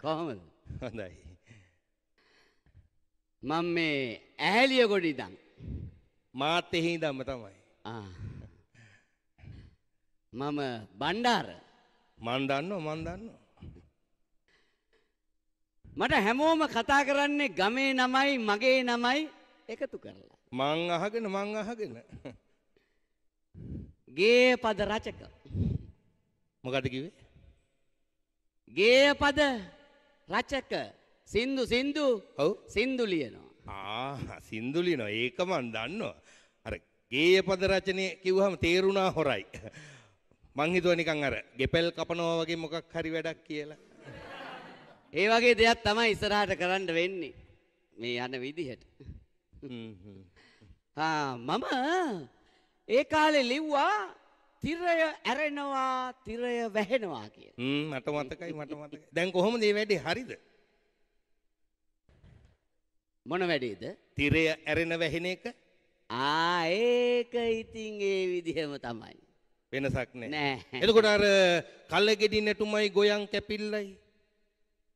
කොහොමද? හොඳයි. මම මේ ඇහැලිය ගොඩ ඉඳන්. මාත් එහි ඉඳන්ම තමයි. මම බණ්ඩාර. මන් දන්නවා. මට හැමෝම කතා කරන්නේ ගමේ නමයි මගේ නමයි එකතු කරලා. මං අහගෙන. ගේ පද රචක. මොකද කිව්වේ? ගේ පද රචක. සින්දු ඔව් සින්දු ලියනවා. සින්දු ලියනවා. ඒක මන් දන්නවා. අර ගේය පද රචනය කිව්වහම තේරුණා හොරයි. මං හිතුවා නිකන් අර ගෙපෙල් කපනවා වගේ මොකක් හරි වැඩක් කියලා. ඒ වගේ දෙයක් තමයි ඉස්සරහට කරන්න වෙන්නේ. මේ යන විදිහට. මම ඒ කාලේ ලිව්වා තිරය ඇරෙනවා තිරය වැහෙනවා කියලා. මට මතකයි. දැන් කොහොමද මේ වැඩේ හරිද? මොන වැඩේද? තිරය ඇරෙන වැහෙන එක. ඒක ඉතින් ඒ විදිහම තමයි. වෙනසක් නෑ. නෑ. එතකොට අර කල්ලෙගෙඩි නැටුමයි ගොයන් කැපිල්ලයි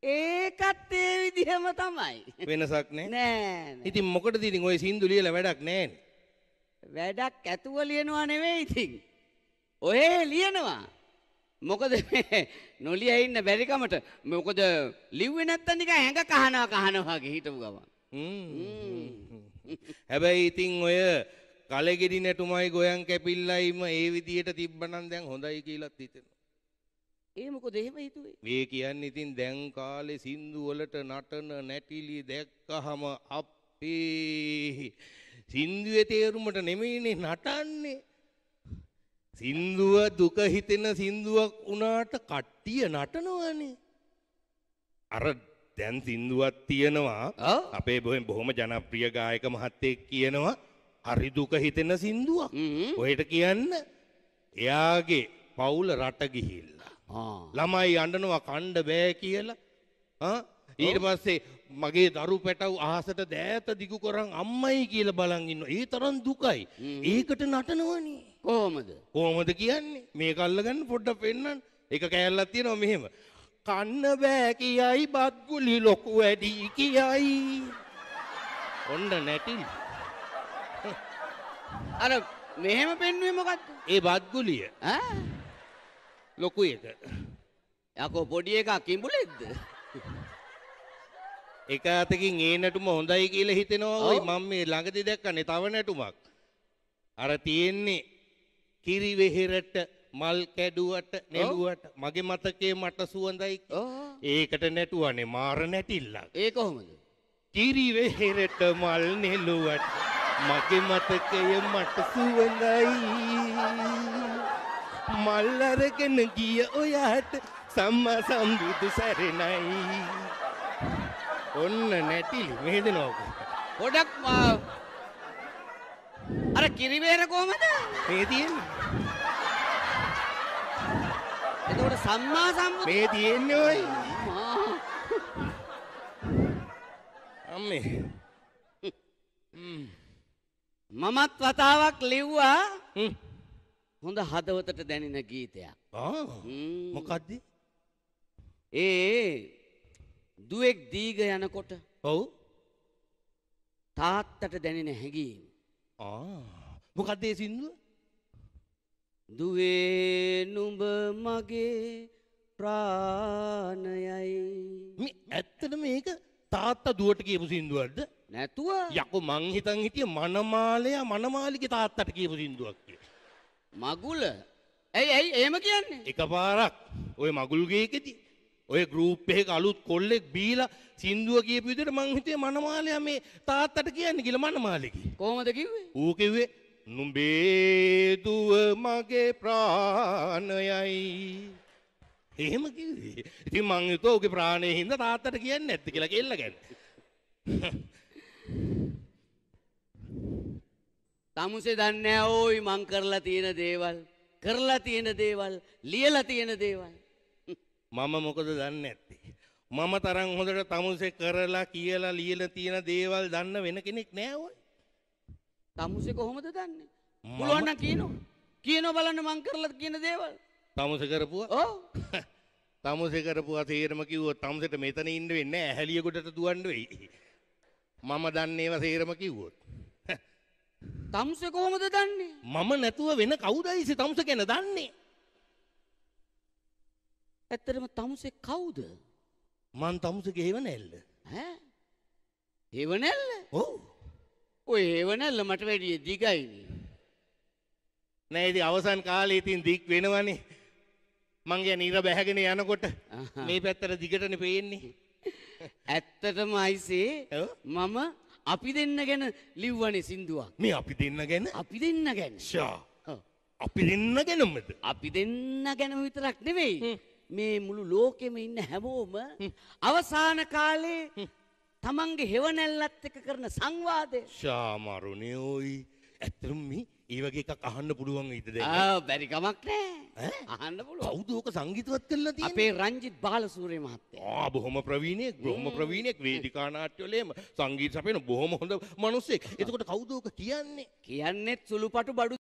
ඒකත් ඒ විදිහම තමයි. වෙනසක් නෑ. නෑ. ඉතින් මොකටද ඉතින් ඔය සින්දු ලියලා වැඩක් නෑනේ. වැඩක් ඇතුව ලියනවා නෙවෙයි ඉතින්. ඔය ලියනවා. මොකද නොලිය ඉන්න බැරිකමට මොකද ලිව්වේ නැත්තම් නිකන් ඇඟ කහනවා වගේ හිටපු ගමන්. හැබැයි ඉතින් ඔය කලෙගෙඩි නැටුමයි ගොයන් කැපිල්ලයිම ඒ විදියට තිබ්බනම් දැන් හොඳයි කියලාත් හිතෙනවා. ඒ මොකද එහෙම හිතුවේ? මේ කියන්නේ ඉතින් දැන් කාලේ සින්දු වලට නටන නැටිලි දැක්කහම අපේ සින්දුවේ තේරුමට නෙමෙයිනේ නටන්නේ. සින්දුව දුක හිතෙන සින්දුවක් වුණාට කට්ටිය නටනවනේ. අර දැන් සින්දුවක් තියෙනවා අපේ බොහොම ජනප්‍රිය ගායක මහත්තයෙක් කියනවා හරි දුක හිතෙන සින්දුවක්. ඔහෙට කියන්න එයාගේ පවුල රට ගිහිල්ලා. ළමයි අඬනවා කණ්ඩ බෑ කියලා. ඊට පස්සේ මගේ දරු පැටව් අහසට දෑත දිගු කරන් අම්මයි කියලා බලන් ඉන්නවා. ඒ තරම් දුකයි. ඒකට නටනවනේ. කොහොමද කියන්නේ? මේක අල්ලගන්න පොඩ්ඩක් පෙන්නන්න. එක කෑල්ලක් තියෙනවා මෙහෙම. කන්න බෑ කියයි බත් ගුලි ලොකු වැඩි කියයි. ඔන්න නැටිලි. අර මෙහෙම පෙන්වුවේ මොකද්ද? ඒ බත් ගුලිය. ලොකු එක. යකෝ පොඩි එකා කිඹුලෙක්ද? එක අතකින් ඒ නැටුම හොඳයි කියලා හිතෙනවා. ඔය මම මේ ළඟදී දැක්කනේ තව නැටුමක්. අර තියෙන්නේ කිරි වෙහෙරට මල් කැඩුවට නෙළුවට මගේ මතකේ මට සුවඳයි. ඒකට නැටුවනේ මාර නැටිල්ලක්. ඒ කොහොමද? කිරි වෙහෙරට මල් නෙළුවට මගේ මතකය මට සුවඳයි. මල් අරගෙන ගිය ඔයාට සම්මා සම්බුදු සරණයි. ඔන්න නැටිලි මෙහෙදෙනවක. පොඩක් අර කිරිවේර කොහමද? මේ තියෙන්නේ. එතකොට සම්මා සම්බුදු මේ තියෙන්නේ ඔය. අම්මේ. මමත් වතාවක් ලිව්වා හොඳ හදවතට දැනෙන ගීතයක්. මොකද්ද? දුවෙක් දීග යනකොට ඔව් තාත්තට දැනෙන හැඟීම. මොකද්ද ඒ සින්දුව? දුවේ නුඹ මගේ ප්‍රාණයයි. මේ ඇත්තට මේක තාත්තා දුවට කියපු සින්දුවක්ද? නැතුව යකෝ මං හිතන් හිටියේ මනමාලිගේ තාත්තට කියපු සින්දුවක් කියලා. මගුල? ඇයි එහෙම කියන්නේ? එකපාරක් ඔය මගුල්ගේ එකේදී ඔය ගෲප් එකක අලුත් කොල්ලෙක් බීලා සින්දුව කියපු විදිහට මං හිතුවේ මනමාලයා මේ තාත්තට කියන්නේ කියලා මනමාලිගේ. කොහොමද කිව්වේ? ඌ කිව්වේ නුඹේ දුව මගේ ප්‍රාණයයි. එහෙම කිව්වේ. ඉතින් මං හිතුවා ඌගේ ප්‍රාණයේ හින්දා තාත්තට කියන්නේ නැද්ද කියලා කෙල්ල ගැන. තමුසේ දන්නේ නැහැ ඕයි මං කරලා තියෙන දේවල් ලියලා තියෙන දේවල්. මම මොකද දන්නේ නැත්තේ? මම තරම් හොඳට තමුසේ කරලා කියලා ලියලා තියෙන දේවල් දන්න වෙන කෙනෙක් නෑ ඔය. තමුසේ කොහොමද දන්නේ? පුළුවන් නම් කියනවා බලන්න මං කරලා කියන දේවල්. තමුසේ කරපුවා? ඔව්. තමුසේ කරපුවා සේරම කිව්වොත් තමුසෙට මෙතන ඉන්න වෙන්නේ නැහැ. ඇහැලිය ගොඩට දුවන්න වෙයි. මම දන්නේ ඒවා සේරම කිව්වොත්. තමුසේ කොහොමද දන්නේ? මම නැතුව වෙන කවුදයිසි තමුස ගැන දන්නේ? ඇත්තටම තමුසේ කවුද? මං තමුසේගේ හේව නැල්ල. ඈ? හේවණැල්ල? ඔව්. ඔය හේවණැල්ල මට වැඩිය දිගයිනේ. නෑ ඉතින් අවසන් කාලේ ඉතින් දික් වෙනවනේ. මං කියන ඉර බැහැගෙන යනකොට මේ පැත්තට දිගටනේ පේන්නේ. ඇත්තටම අයිසේ ඔව්. මම අපි දෙන්න ගැන ලිව්වනේ සින්දුවක්. මේ අපි දෙන්න ගැන? අපි දෙන්න ගැන. ෂා. ඔව්. අපි දෙන්න ගැනමද? අපි දෙන්න ගැන විතරක් නෙවෙයි. මේ මුළු ලෝකෙම ඉන්න හැමෝම අවසාන කාලේ තමන්ගේ හෙවණැල්ලත් එක්ක කරන සංවාදය. ෂා මරුනේ ඔයි. ඇත්තටම මේ ඒ වගේ එකක් අහන්න පුළුවන් වෙයිද දැන්? බැරි කමක් නෑ. අහන්න පුළුවන්. කවුද ඕක සංගීතවත් කරලා තියෙන්නේ? අපේ රංජිත් බාලසූරිය මහත්තයා. බොහොම ප්‍රවීණෙක් වේදිකා නාට්‍යවලම සංගීත සපයන බොහොම හොඳ මිනිස්සෙක්. එතකොට කවුද ඕක කියන්නේ? කියන්නේත් සුළුපටු බඩු